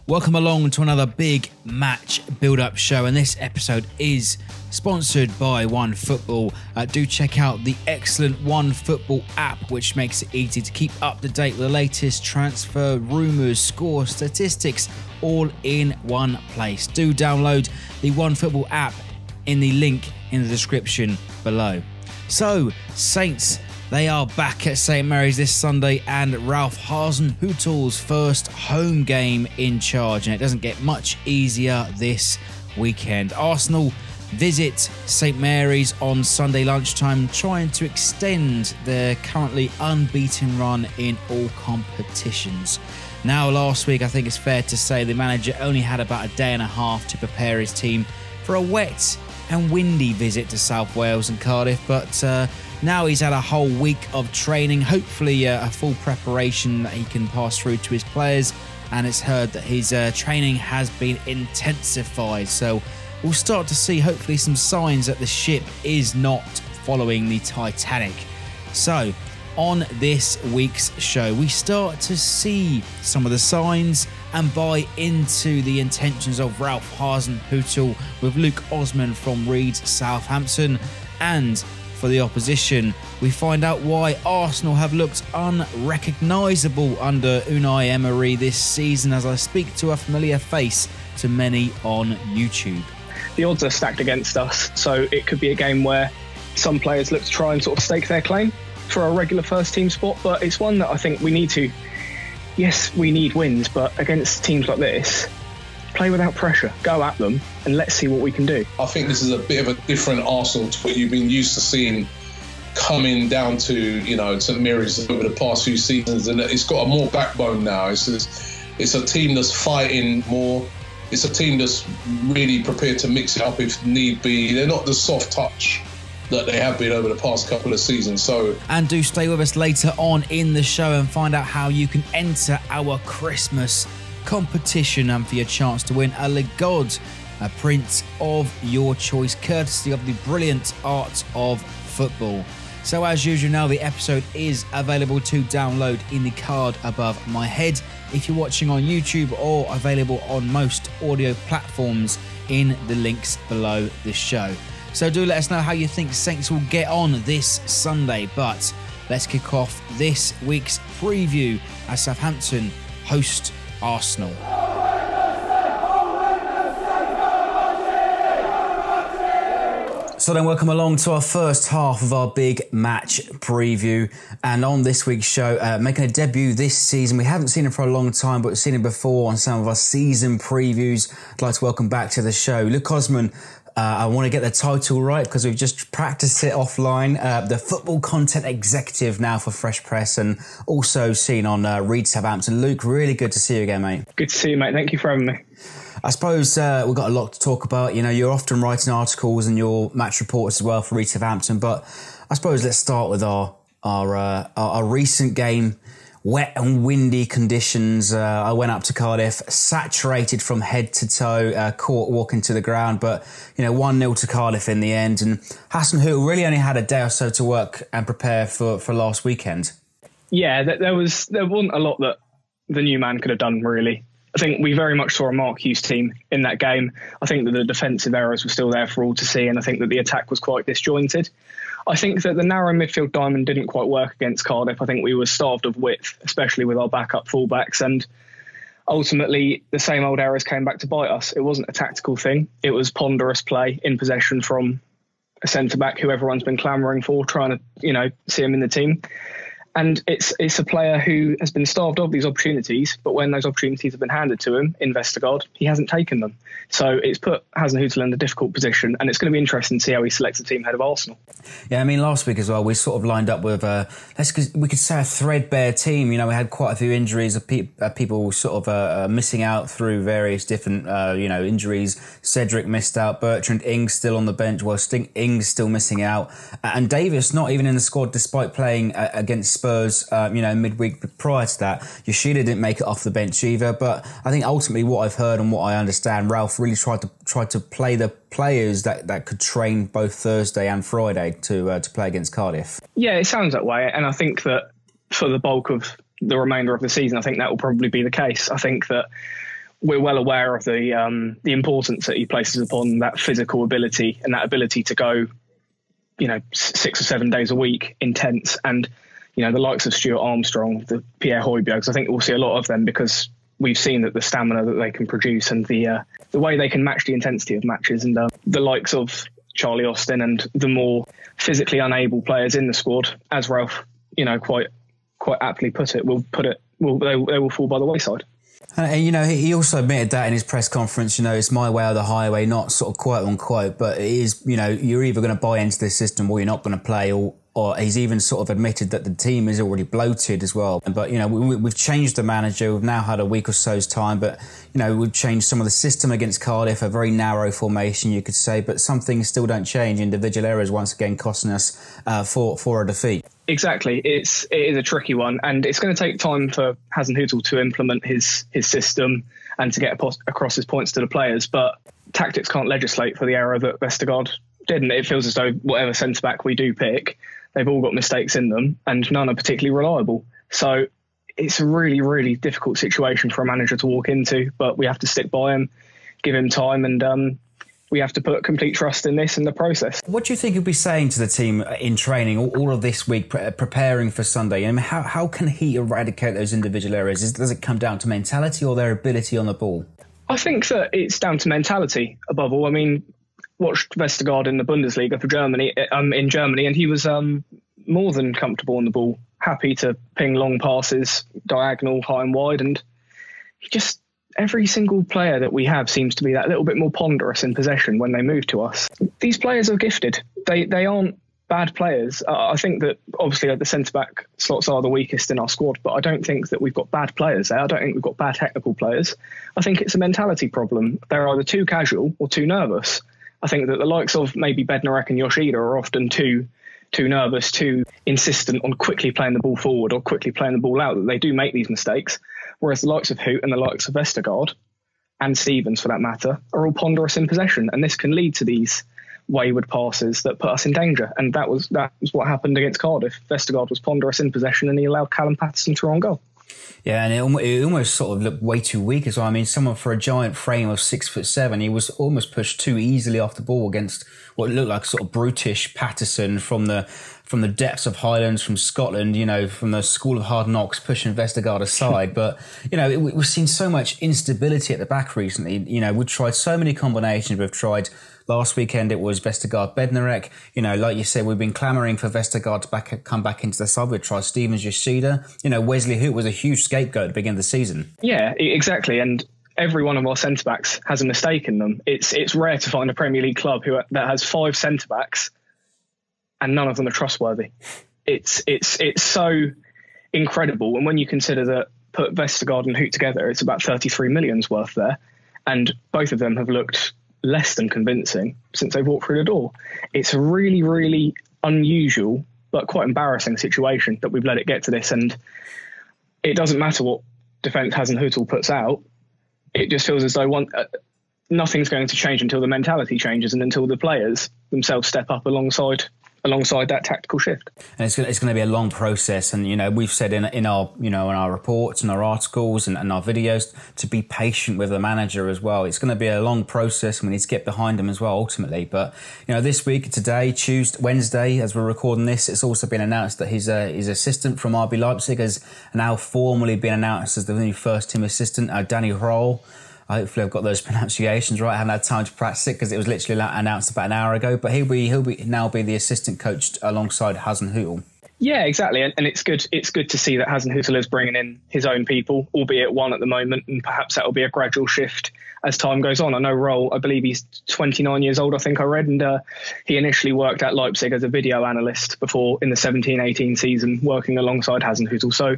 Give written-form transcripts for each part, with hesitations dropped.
Welcome along to another big match build-up show, and this episode is sponsored by OneFootball. Do check out the excellent OneFootball app, which makes it easy to keep up to date with the latest transfer rumours, scores, statistics, all in one place. Do download the OneFootball app in the link in the description below. So, Saints, they are back at St Mary's this Sunday, and Ralph Hasenhuttl's first home game in charge, and it doesn't get much easier this weekend. Arsenal visit St Mary's on Sunday lunchtime, trying to extend their currently unbeaten run in all competitions. Now, last week, I think it's fair to say the manager only had about a day and a half to prepare his team for a wet and windy visit to South Wales and Cardiff, but now he's had a whole week of training, hopefully a full preparation that he can pass through to his players, and it's heard that his training has been intensified, so we'll start to see hopefully some signs that the ship is not following the Titanic. So, on this week's show, we start to see some of the signs and buy into the intentions of Ralph Hasenhuttl with Luke Osman from Read Southampton, and for the opposition, we find out why Arsenal have looked unrecognisable under Unai Emery this season, as I speak to a familiar face to many on YouTube. The odds are stacked against us, so it could be a game where some players look to try and sort of stake their claim for a regular first team spot, but it's one that I think we need to. Yes, we need wins, but against teams like this, play without pressure, go at them, and let's see what we can do. I think this is a bit of a different Arsenal to what you've been used to seeing coming down to, St Mary's over the past few seasons, and it's got a more backbone now. It's a team that's fighting more. It's a team that's really prepared to mix it up if need be. They're not the soft touch that they have been over the past couple of seasons. And do stay with us later on in the show and find out how you can enter our Christmas competition and for your chance to win a Legod, a print of your choice, courtesy of the brilliant art of football. So as usual, now the episode is available to download in the card above my head if you're watching on YouTube, or available on most audio platforms in the links below the show. So do let us know how you think Saints will get on this Sunday. But let's kick off this week's preview as Southampton host Arsenal. So then, welcome along to our first half of our big match preview. And on this week's show, making a debut this season. We haven't seen him for a long time, but we've seen him before on some of our season previews. I'd like to welcome back to the show Luke Osman. I want to get the title right because we've just practiced it offline. The football content executive now for Fresh Press, and also seen on Read Southampton. Luke, really good to see you again, mate. Good to see you, mate. Thank you for having me. I suppose we've got a lot to talk about. You're often writing articles and your match reports as well for Read Southampton, but I suppose let's start with our recent game. Wet and windy conditions. I went up to Cardiff, saturated from head to toe, caught walking to the ground, but 1-0 to Cardiff in the end. And Hasenhuttl really only had a day or so to work and prepare for last weekend. Yeah, there wasn't a lot that the new man could have done, really. I think we very much saw a Mark Hughes team in that game. I think that the defensive errors were still there for all to see, and I think that the attack was quite disjointed. I think that the narrow midfield diamond didn't quite work against Cardiff. I think we were starved of width, especially with our backup fullbacks. And ultimately, the same old errors came back to bite us. It wasn't a tactical thing. It was ponderous play in possession from a centre-back who everyone's been clamouring for, trying to, see him in the team. And it's a player who has been starved of these opportunities, but when those opportunities have been handed to him in Vestergaard, he hasn't taken them. So it's put Hasenhuttl in a difficult position, and it's going to be interesting to see how he selects the team head of Arsenal. Yeah, I mean, last week as well, we sort of lined up with, we could say a threadbare team. We had quite a few injuries of people sort of missing out through various different, injuries. Cedric missed out, Bertrand Ings still on the bench, Ings still missing out, and Davis not even in the squad despite playing against Spurs, midweek prior to that. Yoshida didn't make it off the bench either, but I think ultimately what I've heard and what I understand, Ralph really tried to play the players that could train both Thursday and Friday to play against Cardiff. Yeah, it sounds that way, and I think that for the bulk of the remainder of the season, I think that will probably be the case. I think that we're well aware of the importance that he places upon that physical ability and that ability to go, 6 or 7 days a week, intense. And, the likes of Stuart Armstrong, the Pierre Højbjergs, I think we'll see a lot of them because we've seen that the stamina that they can produce and the way they can match the intensity of matches, and the likes of Charlie Austin and the more physically unable players in the squad, as Ralph, quite aptly put it, they will fall by the wayside. And, he also admitted that in his press conference, it's my way or the highway, not sort of quote unquote, but it is, you're either going to buy into this system or you're not going to play, or he's even sort of admitted that the team is already bloated as well. But, we've changed the manager. We've now had a week or so's time, but, we've changed some of the system against Cardiff, a very narrow formation, you could say, but some things still don't change. Individual errors once again costing us for a defeat. Exactly. It is a tricky one, and it's going to take time for Hasenhuttl to implement his system and to get across his points to the players. But tactics can't legislate for the error that Vestergaard did, and it feels as though whatever centre-back we do pick, they've all got mistakes in them, and none are particularly reliable. So it's a really, really difficult situation for a manager to walk into, but we have to stick by him, give him time, and we have to put complete trust in this and the process. What do you think he'll be saying to the team in training all of this week, preparing for Sunday? I mean, how can he eradicate those individual errors? Does it come down to mentality or their ability on the ball? I think that it's down to mentality above all. I mean, watched Vestergaard in the Bundesliga for Germany, in Germany, and he was more than comfortable on the ball, happy to ping long passes, diagonal, high and wide, and every single player that we have seems to be that little bit more ponderous in possession when they move to us. These players are gifted. They aren't bad players. I think that obviously the centre-back slots are the weakest in our squad, but I don't think that we've got bad players there. I don't think we've got bad technical players. I think it's a mentality problem. They're either too casual or too nervous. I think that the likes of maybe Bednarek and Yoshida are often too nervous, too insistent on quickly playing the ball forward or quickly playing the ball out, that they do make these mistakes. Whereas the likes of Hoot and the likes of Vestergaard, and Stevens for that matter, are all ponderous in possession. And this can lead to these wayward passes that put us in danger. And that was what happened against Cardiff. Vestergaard was ponderous in possession and he allowed Callum Patterson to run goal. Yeah, and it almost sort of looked way too weak as well. I mean, someone for a giant frame of 6'7", he was almost pushed too easily off the ball against what looked like sort of brutish Patterson from the depths of Highlands, from Scotland, from the school of hard knocks, pushing Vestergaard aside. But, we've seen so much instability at the back recently. We've tried so many combinations. We've tried last weekend, it was Vestergaard Bednarek. Like you said, we've been clamouring for Vestergaard to come back into the side. We've tried Stevens Yoshida. Wesley Hoot was a huge scapegoat at the beginning of the season. Yeah, exactly. And every one of our centre-backs has a mistake in them. It's rare to find a Premier League club that has 5 centre-backs and none of them are trustworthy. It's so incredible. And when you consider that, put Vestergaard and Hoot together, it's about 33 million's worth there. And both of them have looked less than convincing since they've walked through the door. It's a really, really unusual but quite embarrassing situation that we've let it get to this. And it doesn't matter what defence Hasenhuttl puts out. It just feels as though nothing's going to change until the mentality changes and until the players themselves step up alongside that tactical shift. And it's going to be a long process. And, we've said in our reports and our articles and our videos to be patient with the manager as well. It's going to be a long process and we need to get behind him as well, ultimately. But, this week, today, Wednesday, as we're recording this, it's also been announced that his assistant from RB Leipzig has now formally been announced as the new first team assistant, Danny Hrol. Hopefully I've got those pronunciations right. I haven't had time to practice it because it was literally announced about an hour ago. But he'll now be the assistant coach alongside Hasenhuttl. Yeah, exactly. And it's good. It's good to see that Hasenhuttl is bringing in his own people, albeit one at the moment, and perhaps that will be a gradual shift as time goes on. I know Roll, I believe he's 29 years old, I think I read, and he initially worked at Leipzig as a video analyst before in the 17-18 season, working alongside Hasenhuttl. So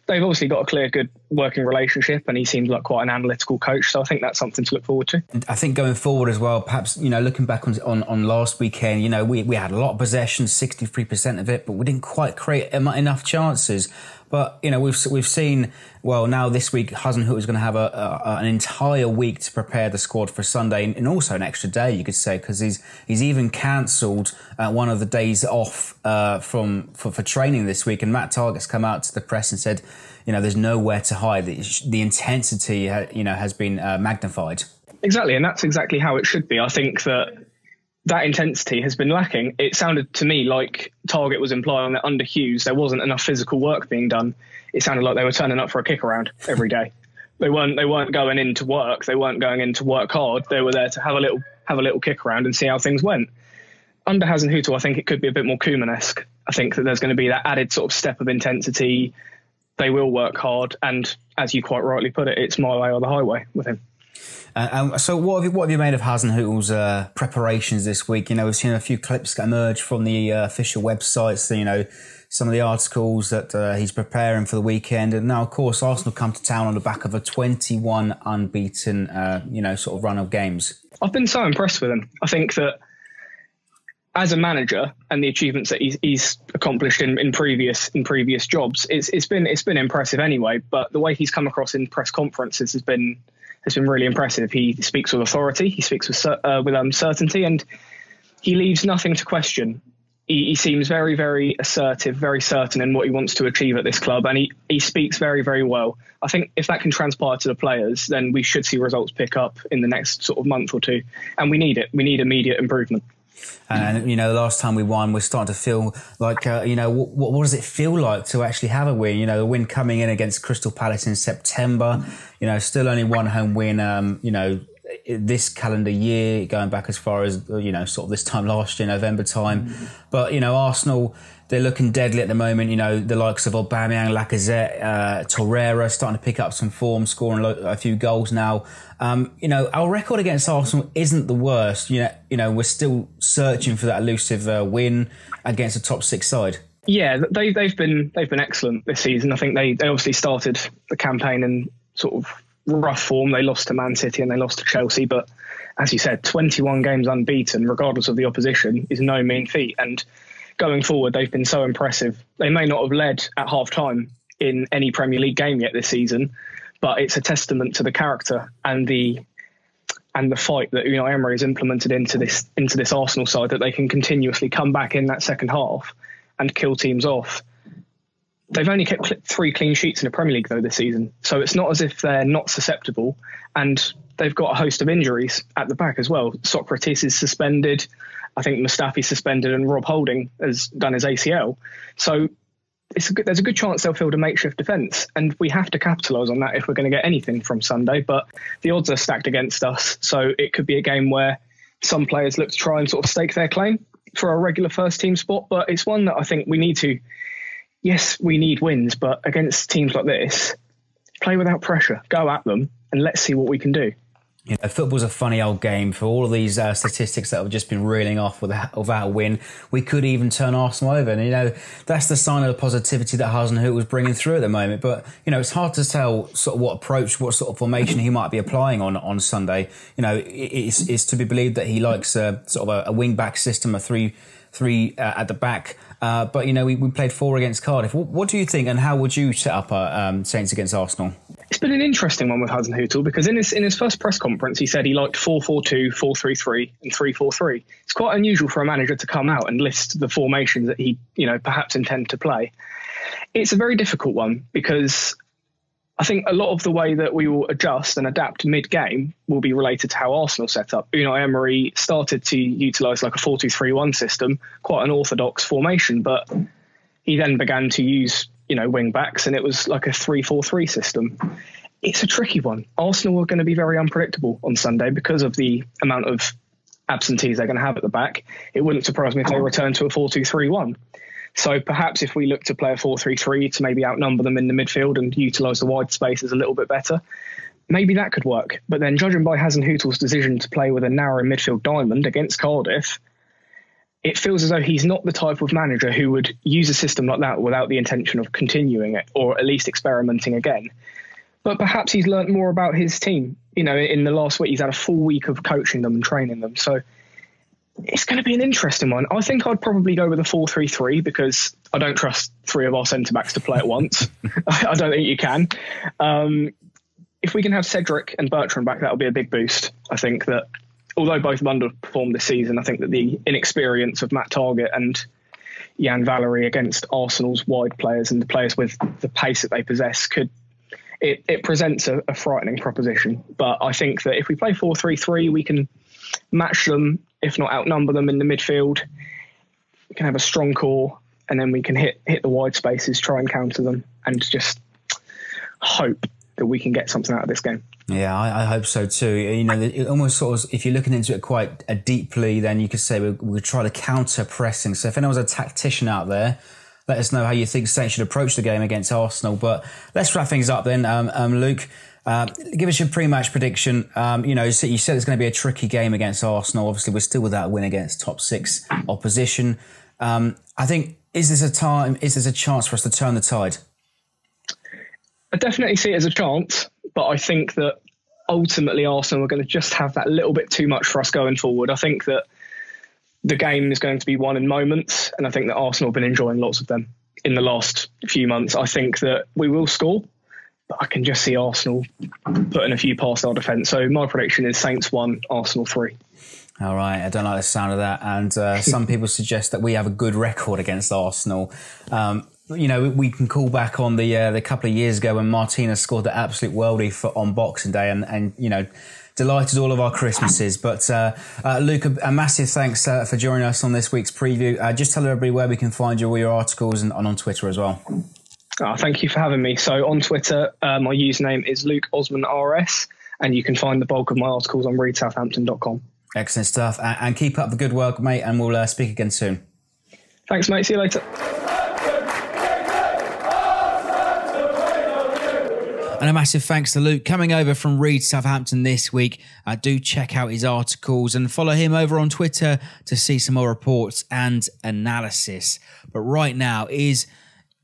they've obviously got a clear, good working relationship, and he seems like quite an analytical coach. So I think that's something to look forward to. I think going forward as well, perhaps, looking back on last weekend, we had a lot of possession, 63% of it, but we didn't quite create enough chances. But, we've seen, well, now this week, Hasenhuttl is going to have an entire week to prepare the squad for Sunday, and also an extra day, you could say, because he's even cancelled one of the days off for training this week. And Matt Targett's come out to the press and said, there's nowhere to high, the intensity, has been magnified. Exactly, and that's exactly how it should be. I think that intensity has been lacking. It sounded to me like Targett was implying that under Hughes there wasn't enough physical work being done. It sounded like they were turning up for a kick around every day. They weren't going in to work. They weren't going in to work hard. They were there to have a little kick around and see how things went. Under Hasenhuttl, I think it could be a bit more Koeman-esque. I think that there's going to be that added sort of step of intensity. They will work hard, and as you quite rightly put it, it's my way or the highway with him. So what have you made of Hasenhuttl's preparations this week? We've seen a few clips emerge from the official websites, some of the articles that he's preparing for the weekend. And now, of course, Arsenal come to town on the back of a 21 unbeaten, sort of run of games. I've been so impressed with him. I think that as a manager and the achievements that he's accomplished in previous jobs, it's been impressive anyway. But the way he's come across in press conferences has been really impressive. He speaks with authority, he speaks with certainty, and he leaves nothing to question. He seems very, very assertive, very certain in what he wants to achieve at this club, and he speaks very, very well. I think if that can transpire to the players, then we should see results pick up in the next sort of month or two, and we need it. We need immediate improvement. And, the last time we won, we're starting to feel like, what does it feel like to actually have a win? The win coming in against Crystal Palace in September, still only one home win, this calendar year, going back as far as, sort of this time last year, November time. But, Arsenal, they're looking deadly at the moment. The likes of Aubameyang, Lacazette, Torreira starting to pick up some form, scoring a few goals now. Our record against Arsenal isn't the worst. We're still searching for that elusive win against a top six side. Yeah, they've been excellent this season. I think they obviously started the campaign in sort of rough form. They lost to Man City and they lost to Chelsea, but as you said, 21 games unbeaten, regardless of the opposition, is no mean feat. And going forward, they've been so impressive. They may not have led at half-time in any Premier League game yet this season, but it's a testament to the character and the fight that Unai Emery has implemented into this Arsenal side, that they can continuously come back in that second half and kill teams off. They've only kept 3 clean sheets in the Premier League though this season, so it's not as if they're not susceptible, and they've got a host of injuries at the back as well. Socrates is suspended. I think Mustafi's suspended, and Rob Holding has done his ACL. So there's a good chance they'll field a makeshift defence, and we have to capitalise on that if we're going to get anything from Sunday. But the odds are stacked against us, so it could be a game where some players look to try and sort of stake their claim for a regular first team spot. But it's one that I think we need to. Yes, we need wins, but against teams like this, play without pressure, go at them, and let's see what we can do. Football's a funny old game. For all of these statistics that have just been reeling off without a win, we could even turn Arsenal over. And, that's the sign of the positivity that Hasenhuttl was bringing through at the moment. But, it's hard to tell sort of what approach, what sort of formation he might be applying on Sunday. It's to be believed that he likes sort of a wing-back system, a 3 at the back. But, we played 4 against Cardiff. What do you think, and how would you set up Saints against Arsenal? It's been an interesting one with Hasenhuttl, because in his first press conference, he said he liked 4-4-2, 4-3-3 and 3-4-3. It's quite unusual for a manager to come out and list the formations that he, perhaps intend to play. It's a very difficult one, because I think a lot of the way that we will adjust and adapt mid-game will be related to how Arsenal set up. Unai Emery started to utilise like a 4-2-3-1 system, quite an orthodox formation, but he then began to use wing backs, and it was like a 3-4-3 system. It's a tricky one. Arsenal are going to be very unpredictable on Sunday because of the amount of absentees they're going to have at the back. It wouldn't surprise me if they return to a 4-2-3-1. So perhaps if we look to play a 4-3-3 to maybe outnumber them in the midfield and utilise the wide spaces a little bit better, maybe that could work. But then, judging by Hasenhutl's decision to play with a narrow midfield diamond against Cardiff, it feels as though he's not the type of manager who would use a system like that without the intention of continuing it, or at least experimenting again. But perhaps he's learnt more about his team. In the last week, he's had a full week of coaching them and training them. So it's going to be an interesting one. I think I'd probably go with a 4-3-3, because I don't trust 3 of our centre-backs to play at once. I don't think you can. If we can have Cedric and Bertrand back, that'll be a big boost. I think that, although both have underperformed this season, I think that the inexperience of Matt Targett and Jan Valery against Arsenal's wide players and the players with the pace that they possess it presents a frightening proposition. But I think that if we play 4-3-3, we can match them, if not outnumber them in the midfield. We can have a strong core, and then we can hit the wide spaces, try and counter them, and just hope that we can get something out of this game. Yeah, I hope so too. You know, it almost sort of, if you're looking into it quite deeply, then you could say we'll try to counter pressing. So if anyone's a tactician out there, let us know how you think Saints should approach the game against Arsenal. But let's wrap things up then. Luke, give us your pre-match prediction. You know, so you said it's going to be a tricky game against Arsenal. Obviously, we're still without a win against top 6 opposition. I think, is this a chance for us to turn the tide? I definitely see it as a chance, but I think that ultimately Arsenal are going to just have that little bit too much for us going forward. I think that the game is going to be won in moments, and I think that Arsenal have been enjoying lots of them in the last few months. I think that we will score, but I can just see Arsenal putting a few past our defence. So my prediction is Saints 1, Arsenal 3. All right, I don't like the sound of that. And some people suggest that we have a good record against Arsenal. You know, we can call back on the couple of years ago when Martinez scored the absolute worldie on Boxing Day and you know, delighted all of our Christmases. But Luke, a massive thanks for joining us on this week's preview. Just tell everybody where we can find you, all your articles, and on Twitter as well. Thank you for having me. So on Twitter, my username is Luke Osman RS, and you can find the bulk of my articles on readsouthampton.com. Excellent stuff. And keep up the good work, mate, and we'll speak again soon. Thanks, mate. See you later. And a massive thanks to Luke coming over from Read Southampton this week. Do check out his articles and follow him over on Twitter to see some more reports and analysis. But right now is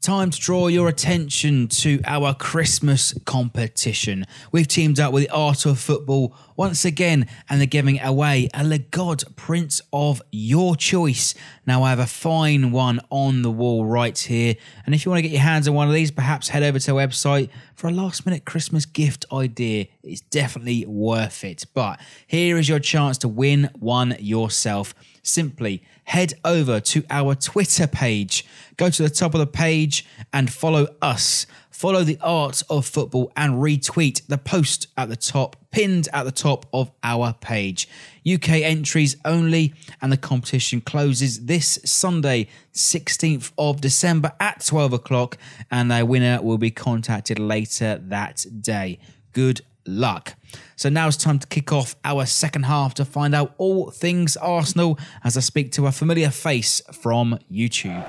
time to draw your attention to our Christmas competition. We've teamed up with the Art of Football once again, and they're giving away a Legod print of your choice. Now, I have a fine one on the wall right here, and if you want to get your hands on one of these, perhaps head over to our website for a last-minute Christmas gift idea. It's definitely worth it. But here is your chance to win one yourself. Simply head over to our Twitter page. Go to the top of the page and follow us. Follow the Art of Football and retweet the post at the top, pinned at the top of our page. UK entries only, and the competition closes this Sunday, 16th of December at 12 o'clock, and the winner will be contacted later that day. Good luck. So now it's time to kick off our second half to find out all things Arsenal as I speak to a familiar face from YouTube.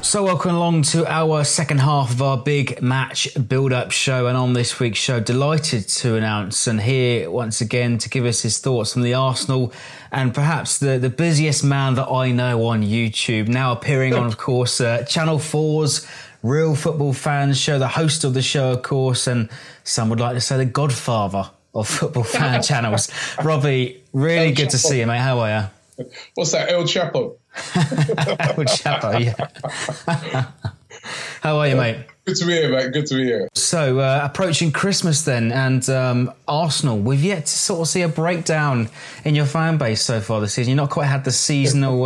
So welcome along to our second half of our big match build-up show, and on this week's show, delighted to announce and here once again to give us his thoughts on the Arsenal and perhaps the busiest man that I know on YouTube, now appearing on, of course, Channel 4's Real Football Fans show, the host of the show, of course, and some would like to say the godfather of football fan channels. Robbie, really El good Chapo. To see you, mate. How are you? What's that, El Chapo? El Chapo, yeah. How are you, mate? Good to be here, mate. Good to be here. So, approaching Christmas then, and Arsenal, we've yet to sort of see a breakdown in your fan base so far this season. You've not quite had the seasonal,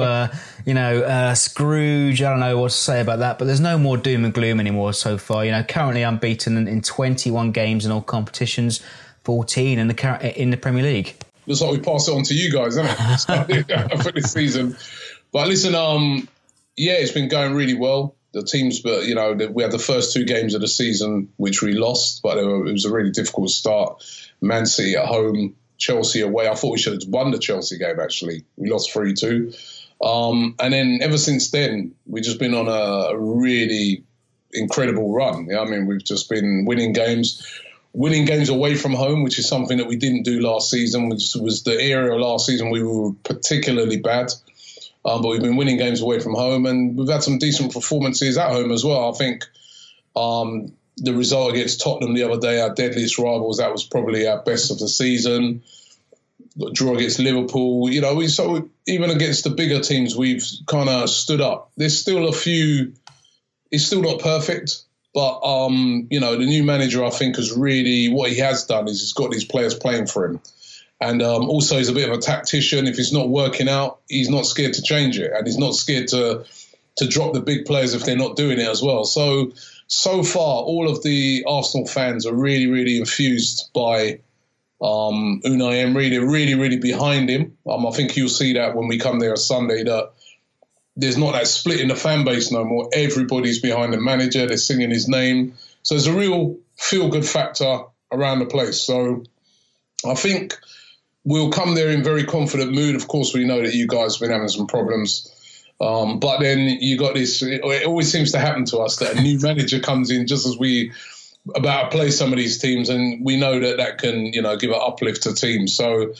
Scrooge. I don't know what to say about that, but there's no more doom and gloom anymore so far. You know, currently unbeaten in 21 games in all competitions, 14 in the Premier League. Looks like we pass it on to you guys, isn't it? For this season. But listen, yeah, it's been going really well. The teams, but you know, we had the first 2 games of the season which we lost, but it was a really difficult start. Man City at home, Chelsea away. I thought we should have won the Chelsea game. Actually, we lost 3-2, and then ever since then we've just been on a really incredible run. Yeah, I mean, we've just been winning games away from home, which is something that we didn't do last season, which was the area of last season we were particularly bad. But we've been winning games away from home, and we've had some decent performances at home as well. I think the result against Tottenham the other day, our deadliest rivals, that was probably our best of the season. The draw against Liverpool, you know, so even against the bigger teams, we've kind of stood up. There's still a few, it's still not perfect, but, you know, the new manager, I think, has really, what he has done is he's got these players playing for him. And also he's a bit of a tactician. If it's not working out, he's not scared to change it. And he's not scared to to drop the big players if they're not doing it as well. So far, all of the Arsenal fans are really, really infused by Unai Emery. They're really, really behind him. I think you'll see that when we come there on Sunday, that there's not that split in the fan base no more. Everybody's behind the manager. They're singing his name. So there's a real feel-good factor around the place. So I think we'll come there in very confident mood. Of course, we know that you guys have been having some problems. But then you got this, it always seems to happen to us that a new manager comes in just as we about to play some of these teams, and we know that can, give an uplift to teams. So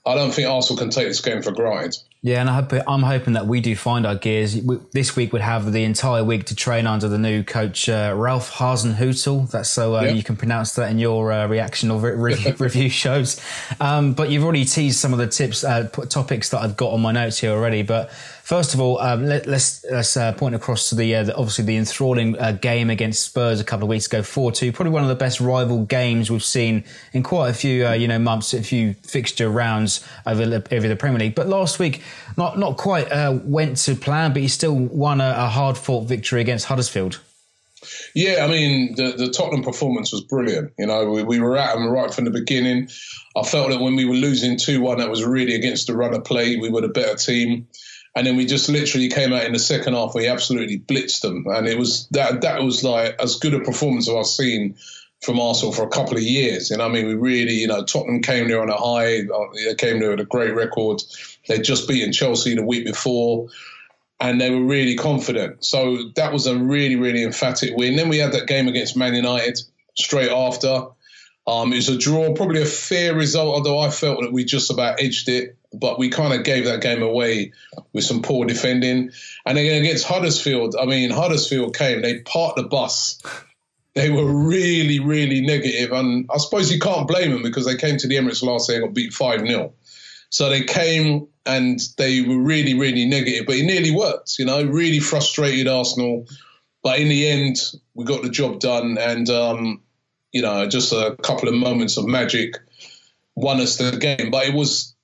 I don't think Arsenal can take this game for granted. Yeah, and I'm hoping that we do find our gears. This week we'd have the entire week to train under the new coach, Ralph Hasenhuttl. That's so you can pronounce that in your reaction or review shows. But you've already teased some of the topics that I've got on my notes here already. But first of all, let's point across to the obviously the enthralling game against Spurs a couple of weeks ago, 4-2. Probably one of the best rival games we've seen in quite a few months, a few fixture rounds over the Premier League. But last week, not quite went to plan, but he still won a hard-fought victory against Huddersfield. Yeah, I mean, the Tottenham performance was brilliant. We were at them right from the beginning. I felt that when we were losing 2-1, that was really against the run of play. We were the better team. And then we just literally came out in the second half. We absolutely blitzed them. And it was that was like as good a performance as I've seen from Arsenal for a couple of years. And I mean, we really, Tottenham came there on a high. They came there with a great record. They'd just beaten Chelsea the week before, and they were really confident. So that was a really, really emphatic win. Then we had that game against Man United straight after. It was a draw, probably a fair result, although I felt that we just about edged it. But we kind of gave that game away with some poor defending. And again, against Huddersfield, Huddersfield came, they parked the bus. They were really, really negative. And I suppose you can't blame them because they came to the Emirates last year and got beat 5-0. So they came and they were really, really negative. But it nearly worked, really frustrated Arsenal. But in the end, we got the job done. And, just a couple of moments of magic won us the game. But it was,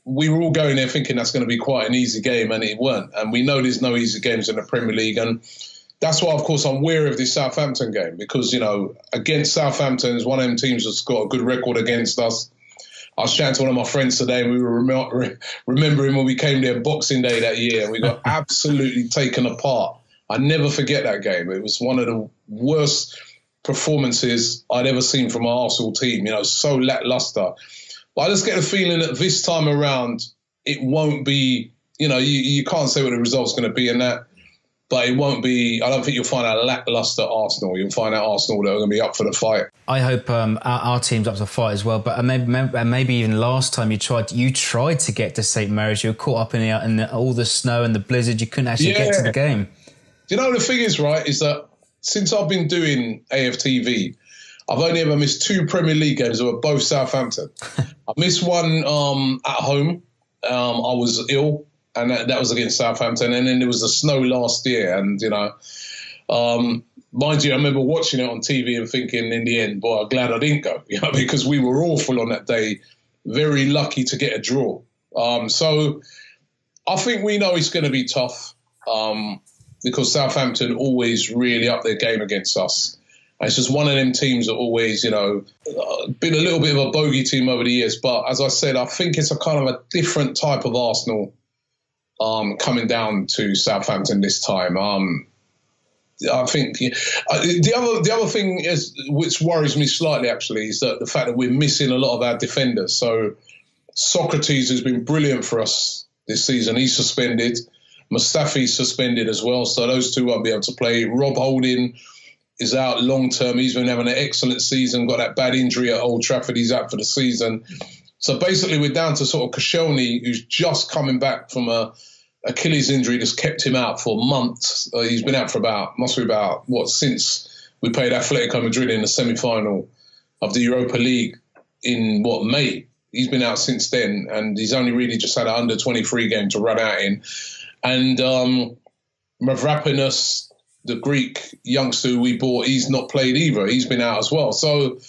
we were all going there thinking that's going to be quite an easy game, and it weren't. And we know there's no easy games in the Premier League. And that's why, of course, I'm wary of this Southampton game because, against Southampton is one of them teams that's got a good record against us. I was chatting to one of my friends today and we were remembering when we came there Boxing Day that year and we got absolutely taken apart. I never forget that game. It was one of the worst performances I'd ever seen from our Arsenal team, so lackluster. But I just get the feeling that this time around, it won't be, you can't say what the result's going to be in that, but it won't be, I don't think you'll find a lackluster Arsenal. You'll find out Arsenal that are going to be up for the fight. I hope our team's up to the fight as well. But maybe even last time you tried to get to St Mary's, you were caught up in all the snow and the blizzard. You couldn't actually get to the game. The thing is, right, is that since I've been doing AFTV, I've only ever missed 2 Premier League games that were both Southampton. I missed one at home. I was ill, and that was against Southampton. And then there was the snow last year. And, mind you, I remember watching it on TV and thinking in the end, boy, I'm glad I didn't go, because we were awful on that day. Very lucky to get a draw. So I think we know it's going to be tough because Southampton always really up their game against us. And it's just one of them teams that always, been a little bit of a bogey team over the years. But as I said, I think it's a kind of a different type of Arsenal coming down to Southampton this time. I think the other thing is, which worries me slightly actually, is that the fact that we're missing a lot of our defenders. So Socrates has been brilliant for us this season. He's suspended. Mustafi's suspended as well. So those two won't be able to play. Rob Holding is out long term. He's been having an excellent season, got that bad injury at Old Trafford. He's out for the season. So basically we're down to sort of Koscielny, who's just coming back from a Achilles injury that's kept him out for months. He's been out for since we played Atletico Madrid in the semi-final of the Europa League in May. He's been out since then, and he's only really just had an under-23 game to run out in. And Mavropanos, the Greek youngster who we bought, he's not played either. He's been out as well. So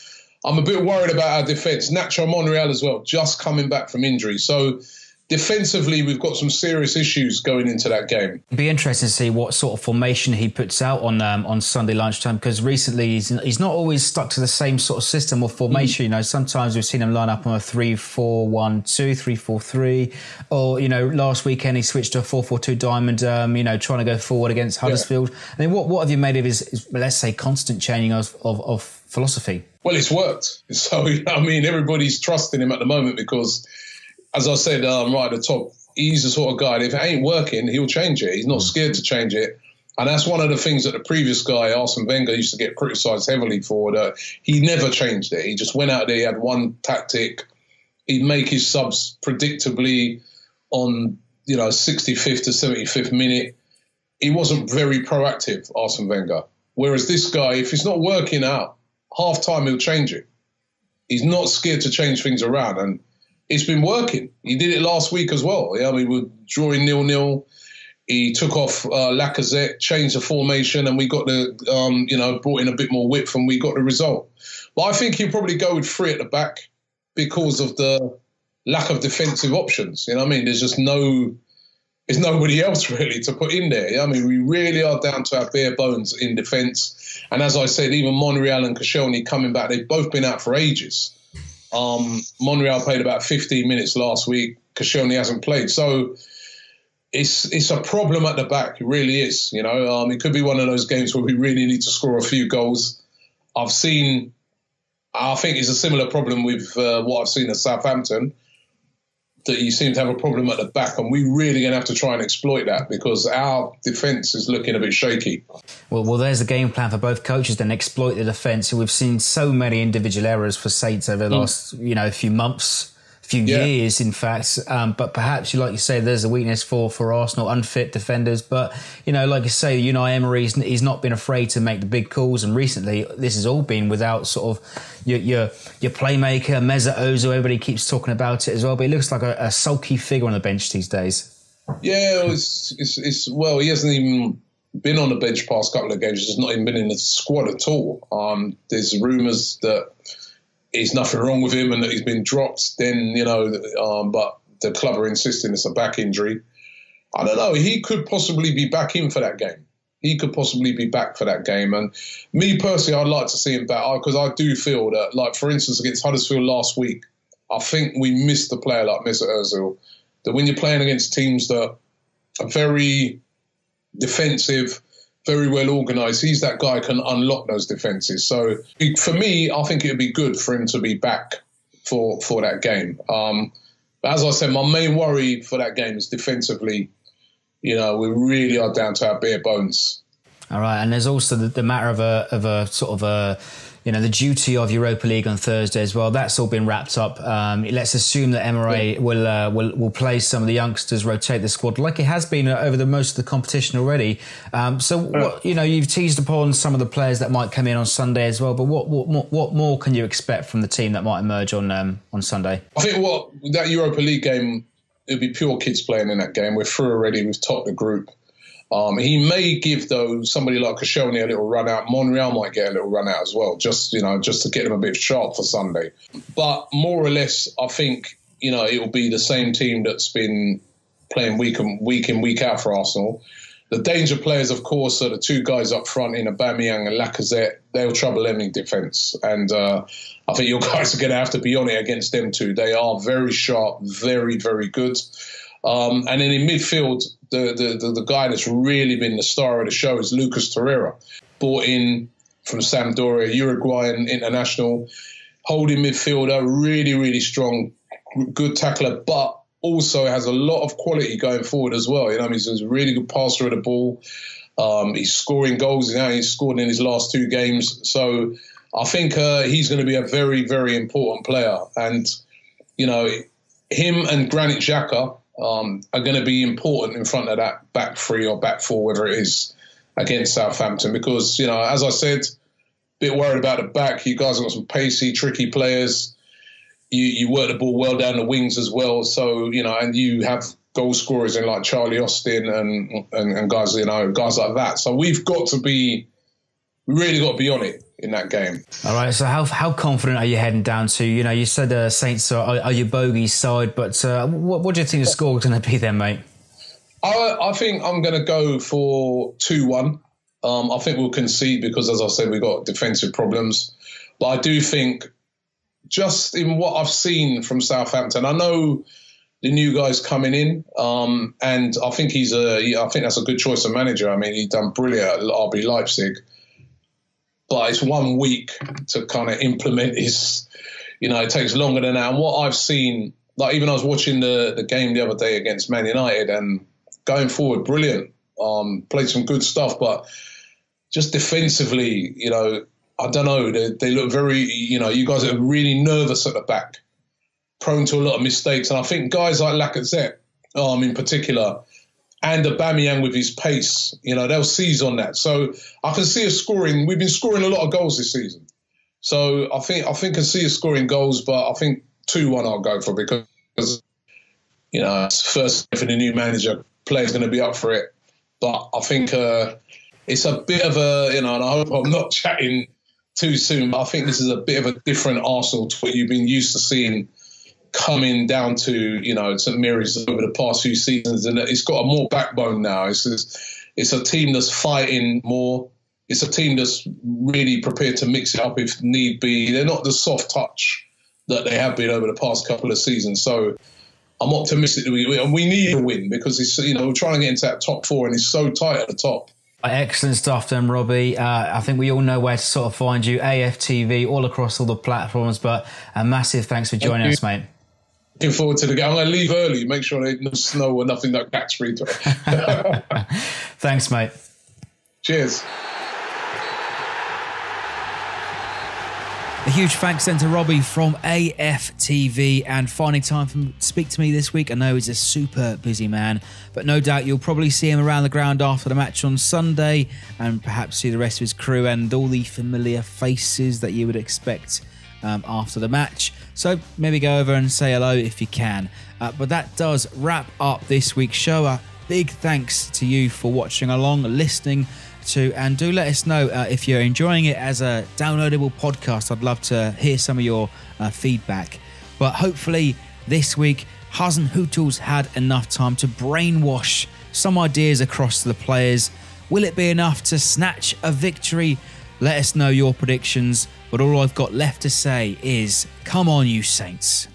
I'm a bit worried about our defence. Nacho Monreal as well, just coming back from injury. So defensively, we've got some serious issues going into that game. It'd be interesting to see what sort of formation he puts out on Sunday lunchtime, because recently he's not always stuck to the same sort of system or formation. You know, sometimes we've seen him line up on a 3-4-1-2, 3-4-3, or, you know, last weekend he switched to a 4-4-2 diamond, you know, trying to go forward against Huddersfield. I mean, what have you made of his, let's say, constant changing of philosophy? Well, it's worked. So, I mean, everybody's trusting him at the moment because, as I said right at the top, he's the sort of guy, if it ain't working, he'll change it. He's not scared to change it. And that's one of the things that the previous guy, Arsene Wenger, used to get criticised heavily for, that he never changed it. He just went out there, he had one tactic. He'd make his subs predictably on, you know, 65th to 75th minute. He wasn't very proactive, Arsene Wenger. Whereas this guy, if it's not working out, half time he'll change it. He's not scared to change things around, and it's been working. He did it last week as well. Yeah, I mean, we were drawing 0-0. He took off Lacazette, changed the formation, and we got the, you know, brought in a bit more width, and we got the result. But I think he'll probably go with 3 at the back because of the lack of defensive options. You know what I mean? There's just there's nobody else really to put in there. I mean, we really are down to our bare bones in defence. And as I said, even Monreal and Koscielny coming back, they've both been out for ages. Monreal played about 15 minutes last week. Koscielny hasn't played. So it's a problem at the back. It really is. You know, it could be one of those games where we really need to score a few goals. I think it's a similar problem with what I've seen at Southampton, that you seem to have a problem at the back, and we're really going to have to try and exploit that because our defence is looking a bit shaky. Well, there's a game plan for both coaches, then exploit the defence. We've seen so many individual errors for Saints over the last, you know, few months, few years, in fact. But perhaps, like you say, there's a weakness for Arsenal, unfit defenders. But, you know, like you say, Unai Emery, he's not been afraid to make the big calls. And recently, this has all been without sort of your playmaker, Mesut Ozil. Everybody keeps talking about it as well. But he looks like a sulky figure on the bench these days. Yeah, well, he hasn't even been on the bench past couple of games. He's not even been in the squad at all. There's rumours that there's nothing wrong with him and that he's been dropped, then, you know, but the club are insisting it's a back injury. I don't know. He could possibly be back in for that game. He could possibly be back for that game. And me personally, I'd like to see him back because I do feel that, like, for instance, against Huddersfield last week, I think we missed a player like Mesut Ozil. That when you're playing against teams that are very defensive, very well organised, he's that guy who can unlock those defences. So for me, I think it would be good for him to be back for that game. But as I said, my main worry for that game is defensively. You know, we really are down to our bare bones. All right, and there's also the matter of a sort of a, you know, the duty of Europa League on Thursday as well. That's all been wrapped up. Let's assume that Emery will play some of the youngsters, rotate the squad like it has been over the most of the competition already. What, you know, you've teased upon some of the players that might come in on Sunday as well. But what more can you expect from the team that might emerge on Sunday? I think that Europa League game, it'll be pure kids playing in that game. We're through already. We've topped the group. He may give, though, somebody like Koscielny a little run out. Monreal might get a little run out as well, just to get them a bit sharp for Sunday. But more or less, I think, you know, it will be the same team that's been playing week in, week out for Arsenal. The danger players, of course, are the two guys up front in Aubameyang and Lacazette. They'll trouble any defence. And I think your guys are going to have to be on it against them too. They are very sharp, very, very good. And then in midfield, the guy that's really been the star of the show is Lucas Torreira, brought in from Sampdoria, Uruguayan international, holding midfielder, really, really strong, good tackler, but also has a lot of quality going forward as well. You know, he's a really good passer of the ball. He's scoring goals. You know, he's scored in his last 2 games. So I think he's going to be a very, very important player. And, you know, him and Granit Xhaka are going to be important in front of that back 3 or back 4, whether it is against Southampton. Because, you know, as I said, a bit worried about the back. You guys have got some pacey, tricky players. You work the ball well down the wings as well. So, you know, and you have goal scorers in like Charlie Austin and guys, you know, guys like that. So we really got to be on it. in that game. All right, so how confident are you heading down to? You know, you said the Saints are your bogey side, but what do you think the score is going to be then, mate? I think I'm going to go for 2-1. I think we'll concede because, as I said, we've got defensive problems. But I do think, just in what I've seen from Southampton, I know the new guy's coming in, and I think I think that's a good choice of manager. I mean, he's done brilliant at RB Leipzig, but it's 1 week to kind of implement his. You know, it takes longer than that. And what I've seen, like even I was watching the game the other day against Man United, and going forward, brilliant. Played some good stuff, but just defensively, you know, I don't know. They look very, you know, you guys are really nervous at the back, prone to a lot of mistakes. And I think guys like Lacazette, in particular, and Aubameyang with his pace, you know, they'll seize on that. So I can see us scoring. We've been scoring a lot of goals this season. So I think I can see us scoring goals, but I think 2-1 I'll go for, because, you know, it's first for the new manager, players going to be up for it. But I think it's a bit of a, you know, and I hope I'm not chatting too soon, but I think this is a bit of a different Arsenal to what you've been used to seeing coming down to, you know, St Mary's over the past few seasons. And it's got a more backbone now. It's a team that's fighting more. It's a team that's really prepared to mix it up if need be. They're not the soft touch that they have been over the past couple of seasons. So I'm optimistic that we need a win, because it's, you know, we're trying to get into that top four and it's so tight at the top. Excellent stuff then, Robbie. I think we all know where to sort of find you, AFTV, all across all the platforms, but a massive thanks for joining us, mate. Looking forward to the game. I'm going to leave early, make sure there's no snow or nothing like catch free. Thanks, mate. Cheers. A huge thanks then to Robbie from AFTV and finding time to speak to me this week. I know he's a super busy man, but no doubt you'll probably see him around the ground after the match on Sunday, and perhaps see the rest of his crew and all the familiar faces that you would expect after the match. So maybe go over and say hello if you can. But that does wrap up this week's show. A big thanks to you for watching along, listening to, and do let us know if you're enjoying it as a downloadable podcast. I'd love to hear some of your feedback. But hopefully this week Hasenhuttl had enough time to brainwash some ideas across to the players. Will it be enough to snatch a victory? Let us know your predictions. But all I've got left to say is, come on, you Saints.